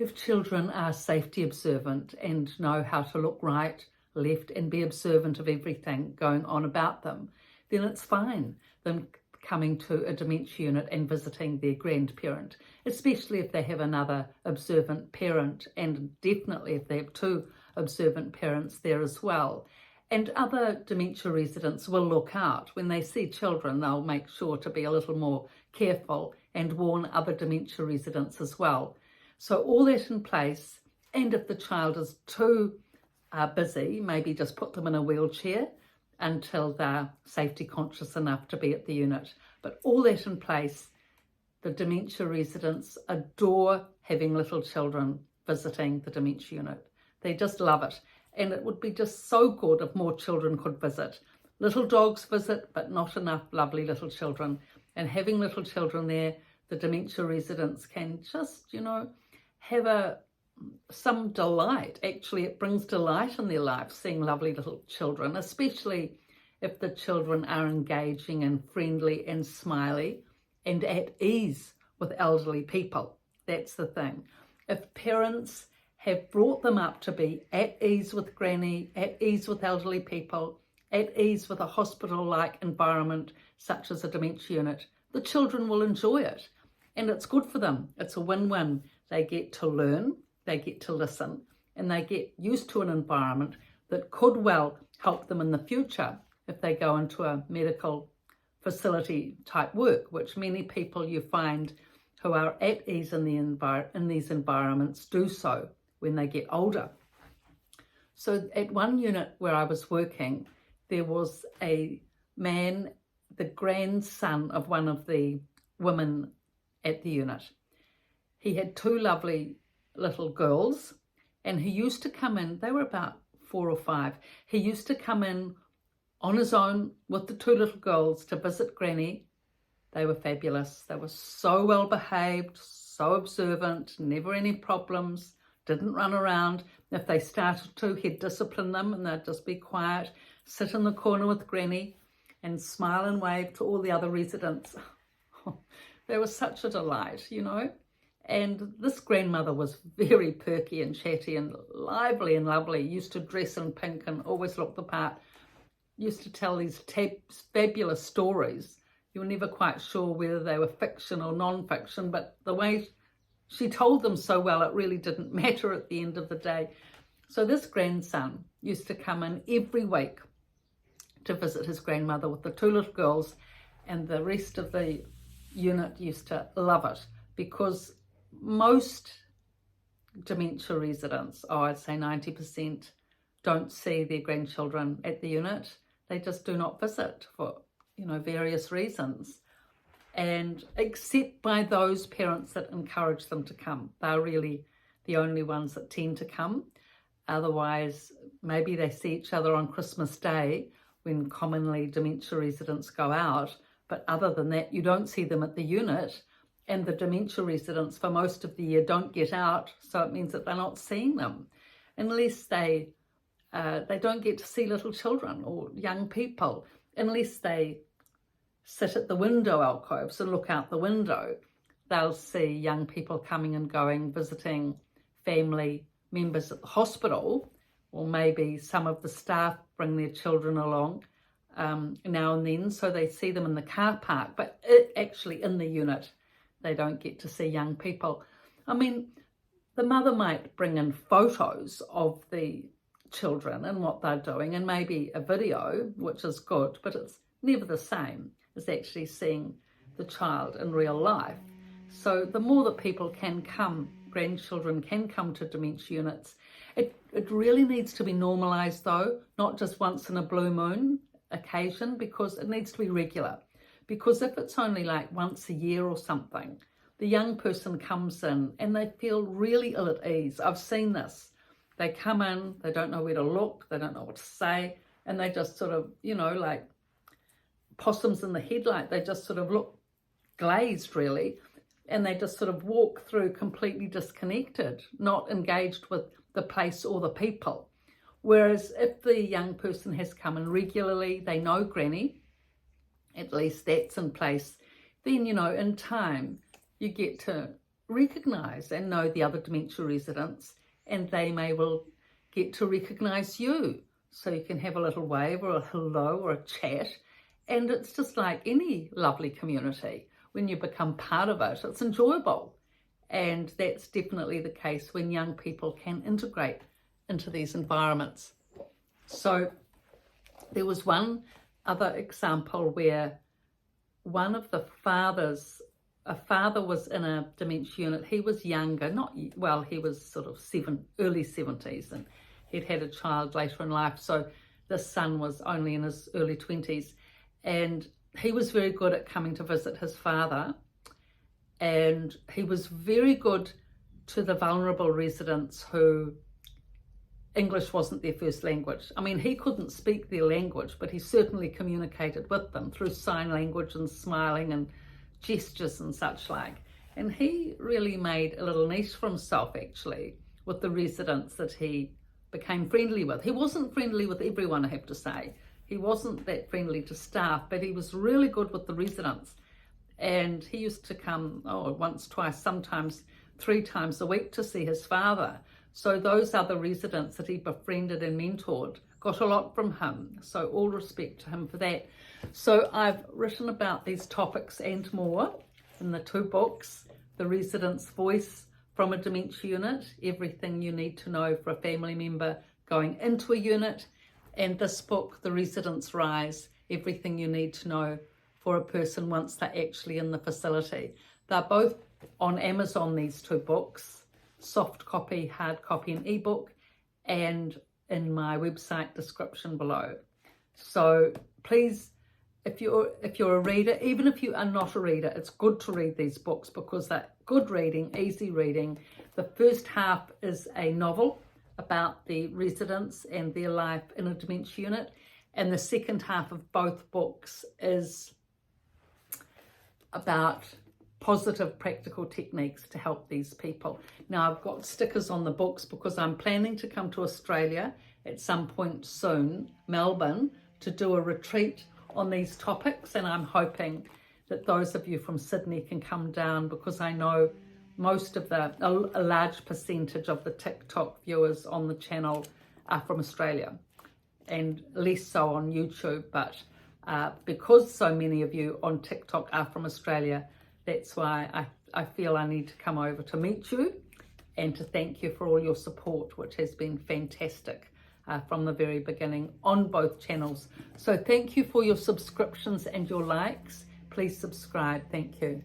If children are safety observant and know how to look right, left, and be observant of everything going on about them, then it's fine them coming to a dementia unit and visiting their grandparent, especially if they have another observant parent, and definitely if they have two observant parents there as well. And other dementia residents will look out. When they see children, they'll make sure to be a little more careful and warn other dementia residents as well. So all that in place, and if the child is too busy, maybe just put them in a wheelchair until they're safety conscious enough to be at the unit. But all that in place, the dementia residents adore having little children visiting the dementia unit. They just love it. And it would be just so good if more children could visit. Little dogs visit, but not enough lovely little children. And having little children there, the dementia residents can just, have some delight. Actually, it brings delight in their life seeing lovely little children, especially if the children are engaging and friendly and smiley and at ease with elderly people. That's the thing. If parents have brought them up to be at ease with granny, at ease with elderly people, at ease with a hospital-like environment such as a dementia unit, the children will enjoy it. And it's good for them. It's a win-win. They get to learn, they get to listen, and they get used to an environment that could well help them in the future if they go into a medical facility type work, which many people you find who are at ease in these environments do so when they get older. So at one unit where I was working, there was a man, the grandson of one of the women at the unit. He had two lovely little girls, and he used to come in, they were about 4 or 5. He used to come in on his own with the two little girls to visit Granny. They were fabulous. They were so well behaved, so observant, never any problems, didn't run around. If they started to, he'd discipline them and they'd just be quiet, sit in the corner with Granny and smile and wave to all the other residents. They were such a delight, And this grandmother was very perky and chatty and lively and lovely, used to dress in pink and always look the part, used to tell these fabulous stories. You were never quite sure whether they were fiction or non-fiction, but the way she told them so well, it really didn't matter at the end of the day. So this grandson used to come in every week to visit his grandmother with the two little girls, and the rest of the unit used to love it, because most dementia residents, I'd say 90%, don't see their grandchildren at the unit. They just do not visit for, various reasons. And except by those parents that encourage them to come. They're really the only ones that tend to come. Otherwise, maybe they see each other on Christmas Day when commonly dementia residents go out. But other than that, you don't see them at the unit. And the dementia residents for most of the year don't get out. So it means that they're not seeing them unless they don't get to see little children or young people, unless they sit at the window alcoves and look out the window. They'll see young people coming and going, visiting family members at the hospital, or maybe some of the staff bring their children along now and then, so they see them in the car park, but actually in the unit, they don't get to see young people. I mean, the mother might bring in photos of the children and what they're doing, and maybe a video, which is good, but it's never the same as actually seeing the child in real life. So the more that people can come, grandchildren can come to dementia units. It really needs to be normalised though, not just once in a blue moon occasion, because it needs to be regular. Because if it's only like once a year or something, the young person comes in and they feel really ill at ease. I've seen this. They come in, they don't know where to look, they don't know what to say, and they just sort of, like possums in the headlight, they just sort of look glazed really, and they just sort of walk through completely disconnected, not engaged with the place or the people. Whereas if the young person has come in regularly, they know Granny, at least that's in place, then, in time, you get to recognise and know the other dementia residents, and they may well get to recognise you. So you can have a little wave or a hello or a chat, and it's just like any lovely community. When you become part of it, it's enjoyable. And that's definitely the case when young people can integrate into these environments. So there was one other example where one of the fathers, a father was in a dementia unit. He was younger, he was sort of early 70s, and he'd had a child later in life. So the son was only in his early 20s, and he was very good at coming to visit his father, and he was very good to the vulnerable residents who English wasn't their first language. I mean, he couldn't speak their language, but he certainly communicated with them through sign language and smiling and gestures and such like. And he really made a little niche for himself, actually, with the residents that he became friendly with. He wasn't friendly with everyone, I have to say. He wasn't that friendly to staff, but he was really good with the residents. And he used to come once, twice, sometimes 3 times a week to see his father. So those other residents that he befriended and mentored got a lot from him. So all respect to him for that. So I've written about these topics and more in the 2 books: The Resident's Voice from a Dementia Unit, Everything You Need to Know for a Family Member Going into a Unit, and this book, The Resident's Rise, Everything You Need to Know for a Person Once They're Actually in the Facility. They're both on Amazon, these 2 books, soft copy, hard copy and ebook, and in my website description below. So please, if you're a reader, even if you are not a reader, it's good to read these books because they're good reading, easy reading. The first half is a novel about the residents and their life in a dementia unit, and the second half of both books is about positive practical techniques to help these people. Now, I've got stickers on the books because I'm planning to come to Australia at some point soon, Melbourne, to do a retreat on these topics, and I'm hoping that those of you from Sydney can come down, because I know a large percentage of the TikTok viewers on the channel are from Australia, and less so on YouTube, but because so many of you on TikTok are from Australia, that's why I feel I need to come over to meet you and to thank you for all your support, which has been fantastic from the very beginning on both channels. So thank you for your subscriptions and your likes. Please subscribe. Thank you.